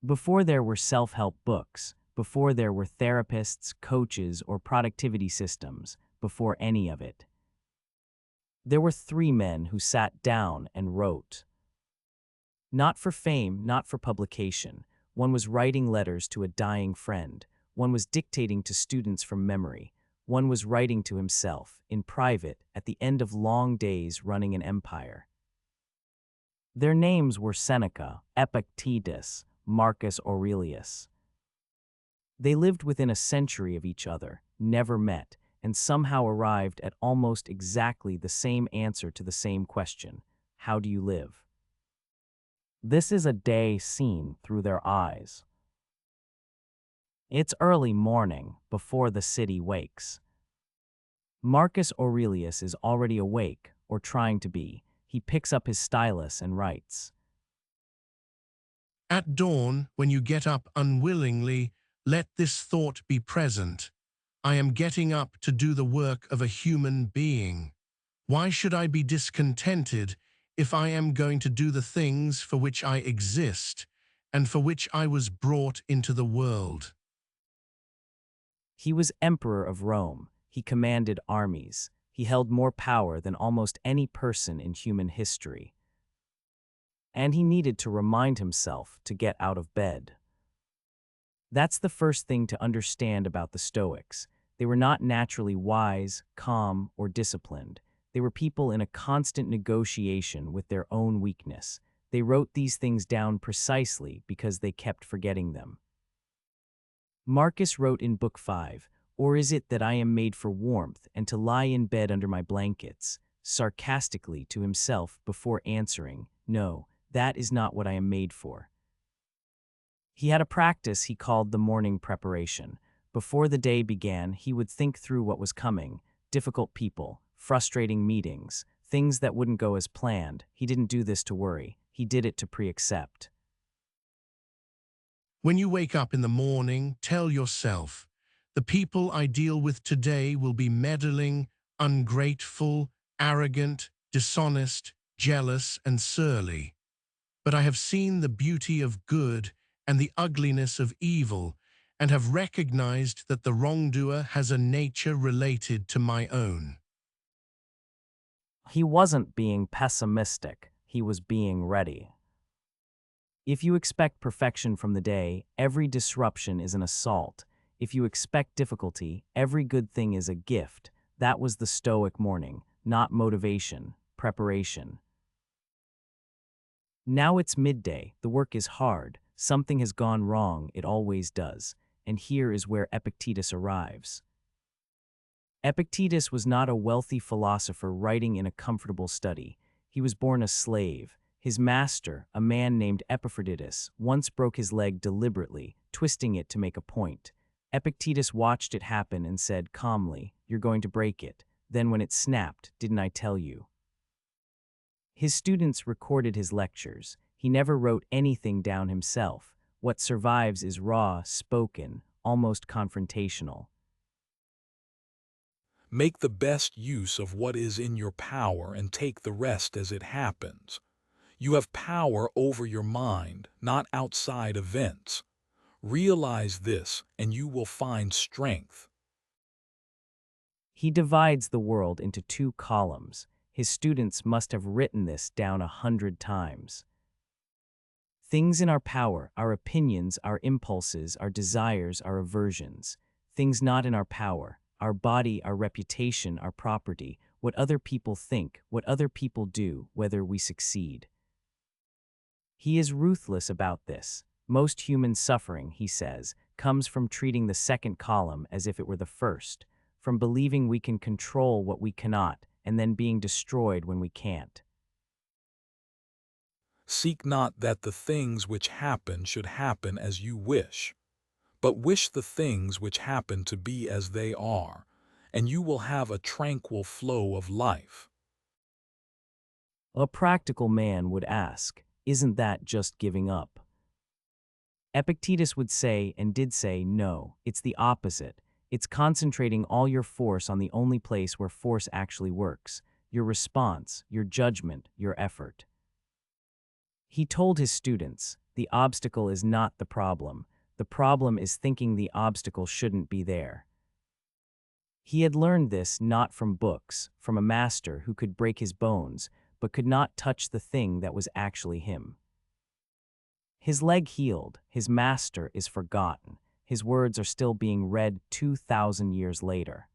Before there were self-help books, before there were therapists, coaches, or productivity systems, before any of it, there were three men who sat down and wrote. Not for fame, not for publication. One was writing letters to a dying friend. One was dictating to students from memory. One was writing to himself, in private, at the end of long days running an empire. Their names were Seneca, Epictetus, Marcus Aurelius. They lived within a century of each other, never met, and somehow arrived at almost exactly the same answer to the same question: how do you live? This is a day seen through their eyes. It's early morning, before the city wakes. Marcus Aurelius is already awake, or trying to be. He picks up his stylus and writes. At dawn, when you get up unwillingly, let this thought be present. I am getting up to do the work of a human being. Why should I be discontented if I am going to do the things for which I exist and for which I was brought into the world? He was emperor of Rome. He commanded armies. He held more power than almost any person in human history. And he needed to remind himself to get out of bed. That's the first thing to understand about the Stoics. They were not naturally wise, calm, or disciplined. They were people in a constant negotiation with their own weakness. They wrote these things down precisely because they kept forgetting them. Marcus wrote in Book 5, "Or is it that I am made for warmth and to lie in bed under my blankets?" sarcastically to himself before answering, "No, that is not what I am made for." He had a practice he called the morning preparation. Before the day began, he would think through what was coming: difficult people, frustrating meetings, things that wouldn't go as planned. He didn't do this to worry. He did it to pre-accept. When you wake up in the morning, tell yourself, the people I deal with today will be meddling, ungrateful, arrogant, dishonest, jealous, and surly. But I have seen the beauty of good and the ugliness of evil, and have recognized that the wrongdoer has a nature related to my own. He wasn't being pessimistic. He was being ready. If you expect perfection from the day, every disruption is an assault. If you expect difficulty, every good thing is a gift. That was the Stoic morning, not motivation, preparation. Now it's midday, the work is hard, something has gone wrong, it always does, and here is where Epictetus arrives. Epictetus was not a wealthy philosopher writing in a comfortable study. He was born a slave. His master, a man named Epictetus, once broke his leg deliberately, twisting it to make a point. Epictetus watched it happen and said calmly, "You're going to break it." Then when it snapped, "Didn't I tell you?" His students recorded his lectures. He never wrote anything down himself. What survives is raw, spoken, almost confrontational. Make the best use of what is in your power and take the rest as it happens. You have power over your mind, not outside events. Realize this, and you will find strength. He divides the world into two columns. His students must have written this down 100 times. Things in our power, our opinions, our impulses, our desires, our aversions. Things not in our power, our body, our reputation, our property, what other people think, what other people do, whether we succeed. He is ruthless about this. Most human suffering, he says, comes from treating the second column as if it were the first, from believing we can control what we cannot, and then being destroyed when we can't. Seek not that the things which happen should happen as you wish, but wish the things which happen to be as they are, and you will have a tranquil flow of life. A practical man would ask, isn't that just giving up? Epictetus would say, and did say, no, it's the opposite. It's concentrating all your force on the only place where force actually works, your response, your judgment, your effort. He told his students, the obstacle is not the problem is thinking the obstacle shouldn't be there. He had learned this not from books, from a master who could break his bones, but could not touch the thing that was actually him. His leg healed, his master is forgotten, his words are still being read 2,000 years later.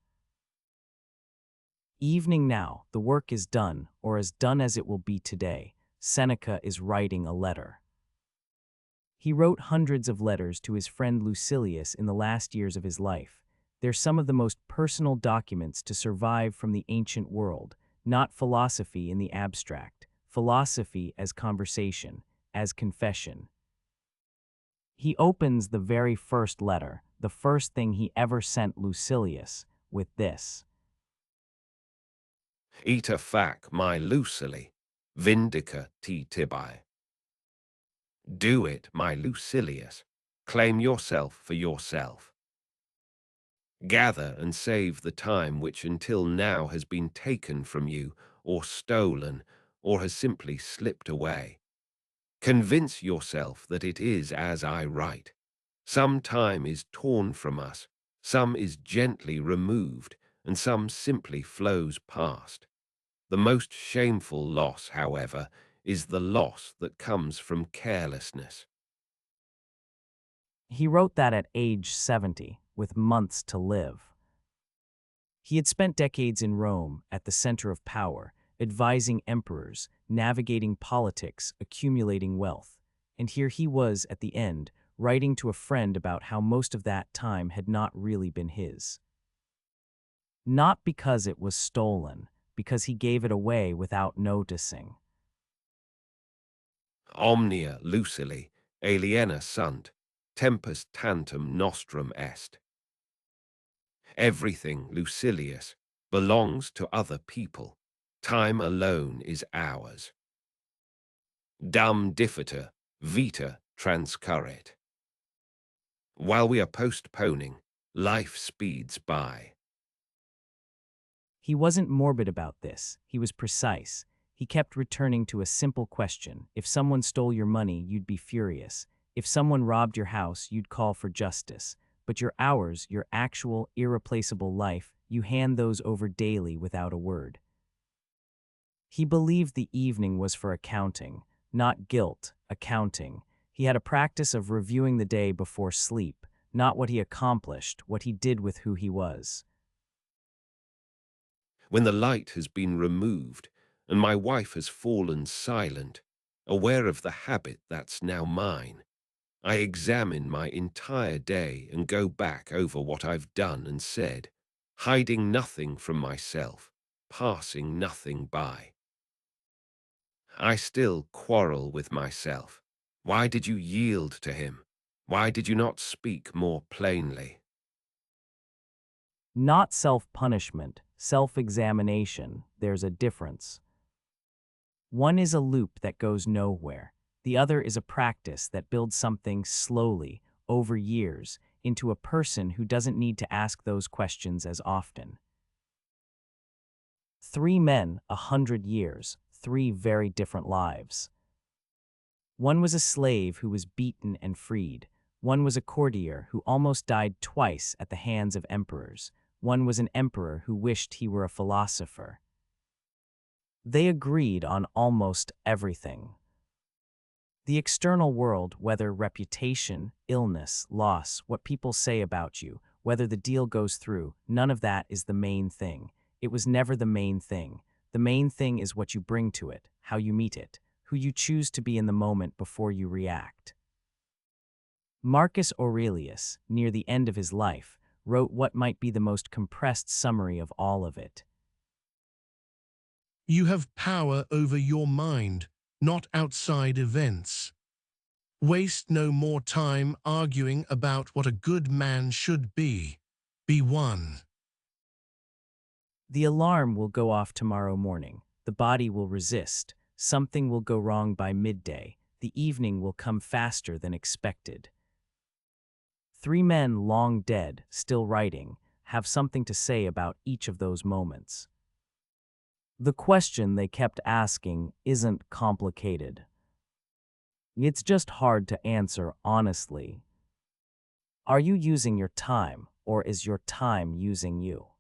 Evening now, the work is done, or as done as it will be today. Seneca is writing a letter. He wrote hundreds of letters to his friend Lucilius in the last years of his life. They're some of the most personal documents to survive from the ancient world, not philosophy in the abstract, philosophy as conversation, as confession. He opens the very first letter, the first thing he ever sent Lucilius, with this. Ita fac my Lucili, vindica te tibi. Do it, my Lucilius, claim yourself for yourself. Gather and save the time which until now has been taken from you, or stolen, or has simply slipped away. Convince yourself that it is as I write. Some time is torn from us, some is gently removed, and some simply flows past. The most shameful loss, however, is the loss that comes from carelessness. He wrote that at age 70, with months to live. He had spent decades in Rome, at the center of power, advising emperors, navigating politics, accumulating wealth. And here he was, at the end, writing to a friend about how most of that time had not really been his. Not because it was stolen, because he gave it away without noticing. Omnia Lucili, aliena sunt, tempus tantum nostrum est. Everything, Lucilius, belongs to other people. Time alone is ours. Dam diffiter, vita transcurret. While we are postponing, life speeds by. He wasn't morbid about this, he was precise. He kept returning to a simple question. If someone stole your money, you'd be furious. If someone robbed your house, you'd call for justice. But your hours, your actual, irreplaceable life, you hand those over daily without a word. He believed the evening was for accounting, not guilt, accounting. He had a practice of reviewing the day before sleep, not what he accomplished, what he did with who he was. When the light has been removed and my wife has fallen silent, aware of the habit that's now mine, I examine my entire day and go back over what I've done and said, hiding nothing from myself, passing nothing by. I still quarrel with myself. Why did you yield to him? Why did you not speak more plainly? Not self-punishment, self-examination, there's a difference. One is a loop that goes nowhere. The other is a practice that builds something slowly, over years, into a person who doesn't need to ask those questions as often. 3 men, 100 years, 3 very different lives. One was a slave who was beaten and freed. One was a courtier who almost died twice at the hands of emperors. One was an emperor who wished he were a philosopher. They agreed on almost everything. The external world, whether reputation, illness, loss, what people say about you, whether the deal goes through, none of that is the main thing. It was never the main thing. The main thing is what you bring to it, how you meet it, who you choose to be in the moment before you react. Marcus Aurelius, near the end of his life, wrote what might be the most compressed summary of all of it. You have power over your mind, not outside events. Waste no more time arguing about what a good man should be. Be one. The alarm will go off tomorrow morning. The body will resist. Something will go wrong by midday. The evening will come faster than expected. 3 men long dead, still writing, have something to say about each of those moments. The question they kept asking isn't complicated. It's just hard to answer honestly. Are you using your time, or is your time using you?